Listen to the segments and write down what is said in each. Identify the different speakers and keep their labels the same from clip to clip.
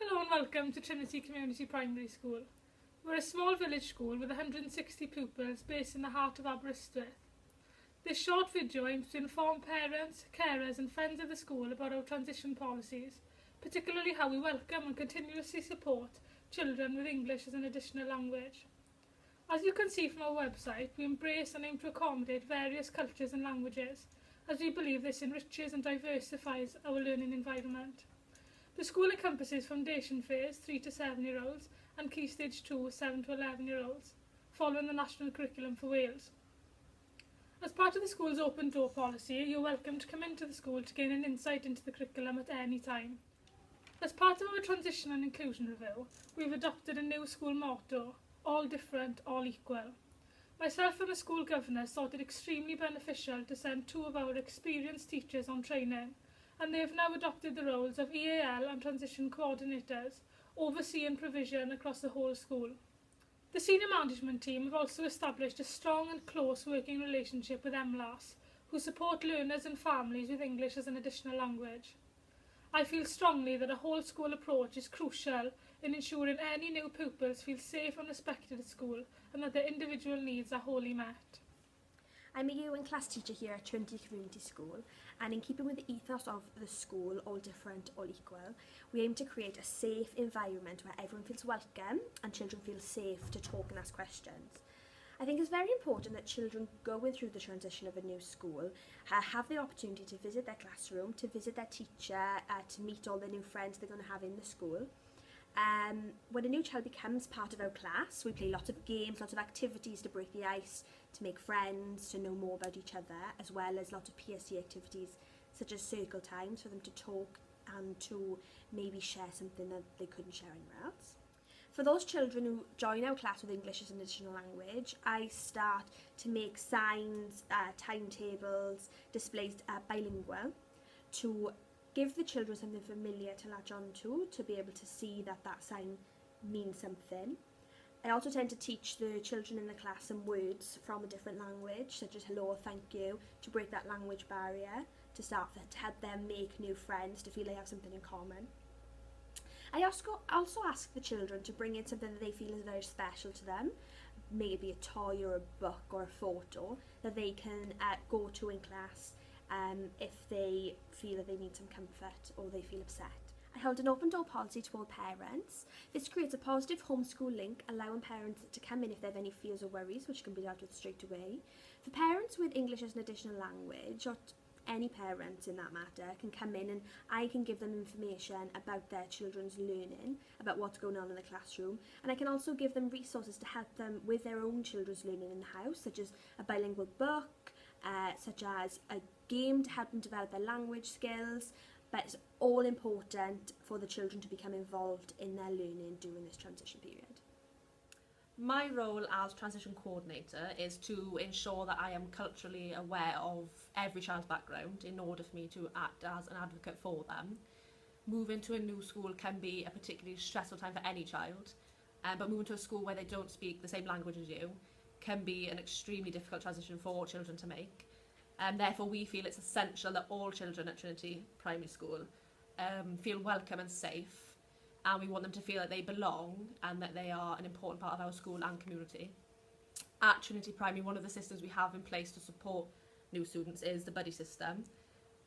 Speaker 1: Hello and welcome to Trinity Community Primary School. We're a small village school with 160 pupils based in the heart of Aberystwyth. This short video aims to inform parents, carers and friends of the school about our transition policies, particularly how we welcome and continuously support children with English as an additional language. As you can see from our website, we embrace and aim to accommodate various cultures and languages, as we believe this enriches and diversifies our learning environment. The school encompasses foundation phase 3 to 7-year-olds and Key Stage 2 7 to 11-year-olds, following the national curriculum for Wales. As part of the school's open door policy, you're welcome to come into the school to gain an insight into the curriculum at any time. As part of our transition and inclusion review, we've adopted a new school motto, all different, all equal. Myself and the school governor thought it extremely beneficial to send 2 of our experienced teachers on training, and they have now adopted the roles of EAL and transition coordinators, overseeing provision across the whole school. The senior management team have also established a strong and close working relationship with MLAS, who support learners and families with English as an additional language. I feel strongly that a whole school approach is crucial in ensuring any new pupils feel safe and respected at school and that their individual needs are wholly met.
Speaker 2: I'm a UN class teacher here at Trinity Community School, and in keeping with the ethos of the school, all different, all equal, we aim to create a safe environment where everyone feels welcome and children feel safe to talk and ask questions. I think it's very important that children going through the transition of a new school have the opportunity to visit their classroom, to visit their teacher, to meet all the new friends they're going to have in the school. When a new child becomes part of our class, we play lots of games, lots of activities to break the ice, to make friends, to know more about each other, as well as lots of PSC activities such as circle times for them to talk and to maybe share something that they couldn't share anywhere else. For those children who join our class with English as an additional language, I start to make signs, timetables, displays bilingual to give the children something familiar to latch on to be able to see that that sign means something. I also tend to teach the children in the class some words from a different language, such as hello or thank you, to break that language barrier, to help them make new friends, to feel they have something in common. I also ask the children to bring in something that they feel is very special to them, maybe a toy or a book or a photo that they can go to in class if they feel that they need some comfort or they feel upset. I hold an open door policy to all parents. This creates a positive homeschool link, allowing parents to come in if they have any fears or worries, which can be dealt with straight away. For parents with English as an additional language, or any parents in that matter, can come in and I can give them information about their children's learning, about what's going on in the classroom, and I can also give them resources to help them with their own children's learning in the house, such as a bilingual book, such as a game to help them develop their language skills. But it's all important for the children to become involved in their learning during this transition period.
Speaker 3: My role as transition coordinator is to ensure that I am culturally aware of every child's background in order for me to act as an advocate for them. Moving to a new school can be a particularly stressful time for any child, but moving to a school where they don't speak the same language as you can be an extremely difficult transition for children to make. Therefore, we feel it's essential that all children at Trinity Primary School feel welcome and safe, and we want them to feel that they belong and that they are an important part of our school and community. At Trinity Primary, one of the systems we have in place to support new students is the buddy system.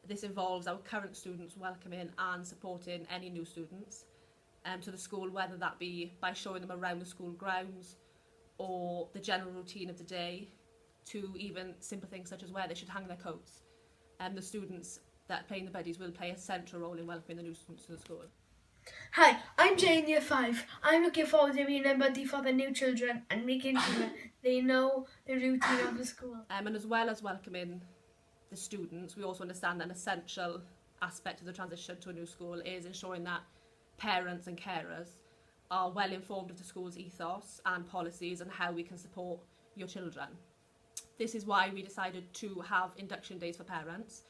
Speaker 3: This involves our current students welcoming and supporting any new students to the school, whether that be by showing them around the school grounds or the general routine of the day, to even simple things such as where they should hang their coats. The students that play in the buddies will play a central role in welcoming the new students to the school.
Speaker 4: Hi, I'm Jay in Year 5. I'm looking forward to being a buddy for the new children and making sure they know the routine of the school.
Speaker 3: And as well as welcoming the students, we also understand that an essential aspect of the transition to a new school is ensuring that parents and carers are well informed of the school's ethos and policies and how we can support your children. This is why we decided to have induction days for parents,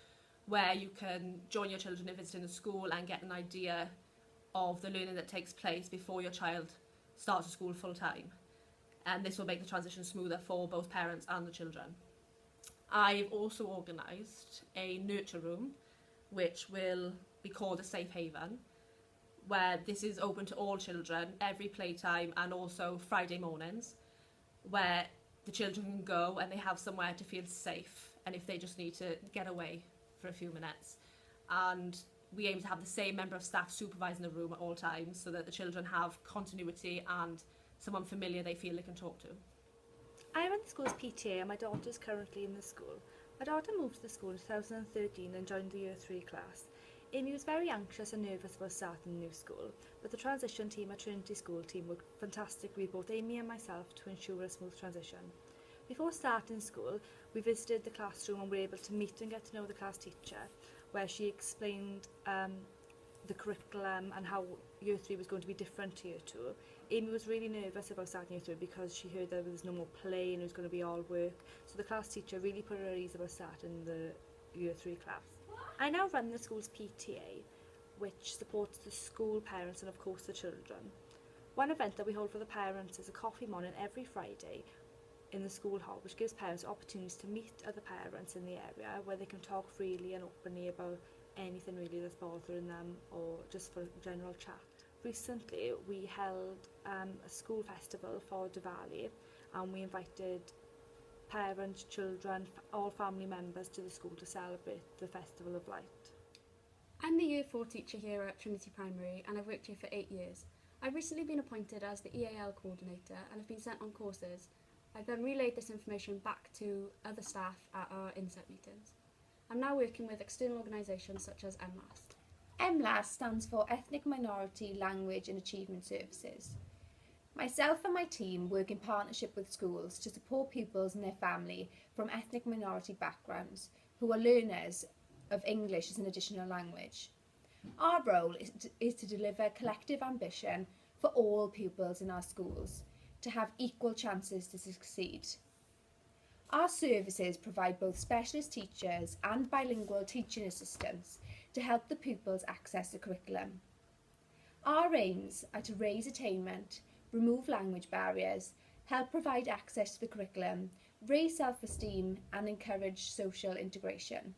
Speaker 3: where you can join your children in visiting the school and get an idea of the learning that takes place before your child starts school full time. And this will make the transition smoother for both parents and the children. I've also organised a nurture room, which will be called a safe haven, where this is open to all children every playtime, and also Friday mornings where the children can go and they have somewhere to feel safe, and if they just need to get away for a few minutes. And we aim to have the same member of staff supervising the room at all times so that the children have continuity and someone familiar they feel they can talk to.
Speaker 5: I run the school's PTA and my daughter is currently in the school. My daughter moved to the school in 2013 and joined the Year 3 class. Amy was very anxious and nervous about starting the new school, but the transition team at Trinity School team worked fantastically with both Amy and myself to ensure a smooth transition. Before starting school, we visited the classroom and were able to meet and get to know the class teacher, where she explained the curriculum and how Year 3 was going to be different to Year 2. Amy was really nervous about starting Year 3 because she heard there was no more play and it was going to be all work, so the class teacher really put her at ease about starting the Year 3 class. I now run the school's PTA, which supports the school, parents and of course the children. One event that we hold for the parents is a coffee morning every Friday in the school hall, which gives parents opportunities to meet other parents in the area where they can talk freely and openly about anything really that's bothering them, or just for general chat. Recently we held a school festival for Diwali, and we invited parents, children, all family members to the school to celebrate the Festival of Light.
Speaker 6: I'm the Year 4 teacher here at Trinity Primary, and I've worked here for 8 years. I've recently been appointed as the EAL coordinator and have been sent on courses. I've then relayed this information back to other staff at our inset meetings. I'm now working with external organisations such as MLAST.
Speaker 7: MLAS stands for Ethnic Minority Language and Achievement Services. Myself and my team work in partnership with schools to support pupils and their family from ethnic minority backgrounds who are learners of English as an additional language. Our role is to deliver collective ambition for all pupils in our schools to have equal chances to succeed. Our services provide both specialist teachers and bilingual teaching assistants to help the pupils access the curriculum. Our aims are to raise attainment, remove language barriers, help provide access to the curriculum, raise self-esteem and encourage social integration.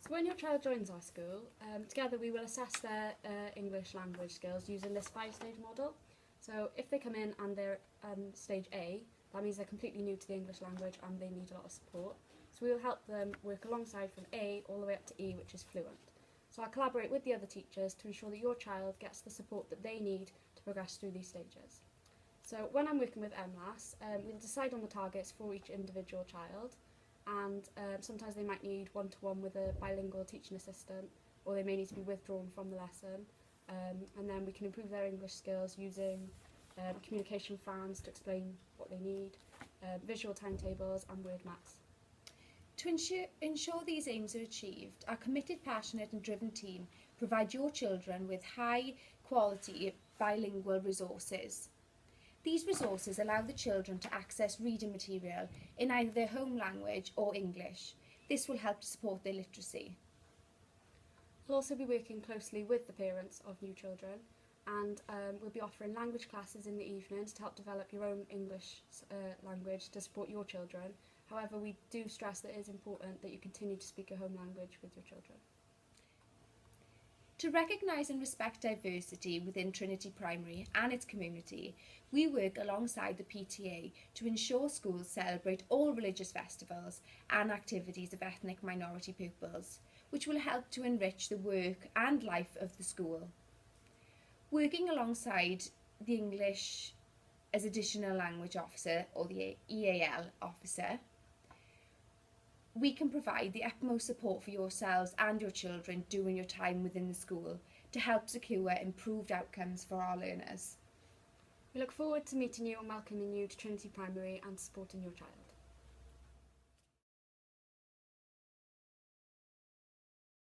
Speaker 6: So when your child joins our school, together we will assess their English language skills using this 5-stage model. So if they come in and they're stage A, that means they're completely new to the English language and they need a lot of support. So we will help them work alongside from A all the way up to E, which is fluent. So I'll collaborate with the other teachers to ensure that your child gets the support that they need to progress through these stages. So when I'm working with MLAS, we'll decide on the targets for each individual child, and sometimes they might need one-to-one with a bilingual teaching assistant, or they may need to be withdrawn from the lesson, and then we can improve their English skills using communication plans to explain what they need, visual timetables and word maps.
Speaker 7: To ensure these aims are achieved, our committed, passionate and driven team provide your children with high quality bilingual resources. These resources allow the children to access reading material in either their home language or English. This will help to support their literacy.
Speaker 6: We'll also be working closely with the parents of new children, and we'll be offering language classes in the evenings to help develop your own English language to support your children. However, we do stress that it is important that you continue to speak your home language with your children.
Speaker 7: To recognise and respect diversity within Trinity Primary and its community, we work alongside the PTA to ensure schools celebrate all religious festivals and activities of ethnic minority pupils, which will help to enrich the work and life of the school. Working alongside the English as Additional Language Officer, or the EAL officer, we can provide the utmost support for yourselves and your children during your time within the school to help secure improved outcomes for our learners.
Speaker 6: We look forward to meeting you and welcoming you to Trinity Primary and supporting your child.